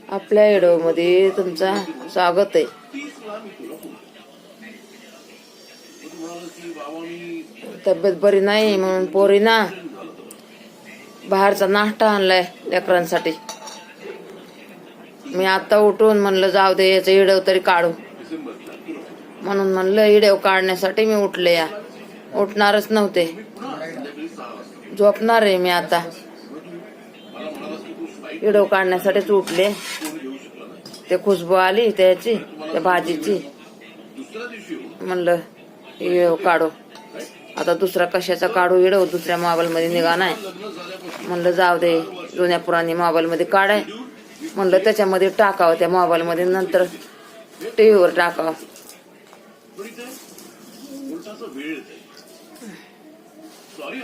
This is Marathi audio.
आपल्या व्हिडिओ मध्ये तुमचा स्वागत आहे. तब्येत बरी नाही म्हणून पोरीना बाहेरचा नाश्ता आणलाय लेकरांसाठी. मी आता उठून म्हणलं जाऊ दे याचं व्हिडिओ तरी काढू म्हणून म्हणलं व्हिडिओ काढण्यासाठी मी उठले. या उठणारच नव्हते, झोपणार आहे मी आता. व्हिडिओ काढण्यासाठीच उठले. ते खुशबू आली त्याची त्या भाजीची, म्हणलं व्हिडिओ काढू. आता दुसरा कशाचा काढू व्हिडिओ, दुसऱ्या मोबाईल मध्ये निघा नाही. म्हणलं जाऊ दे जुन्या पुराणी मोबाईल मध्ये काढाय, म्हणलं त्याच्यामध्ये टाकावं त्या मोबाईल मध्ये, नंतर टीव्हीवर टाकावं. सॉरी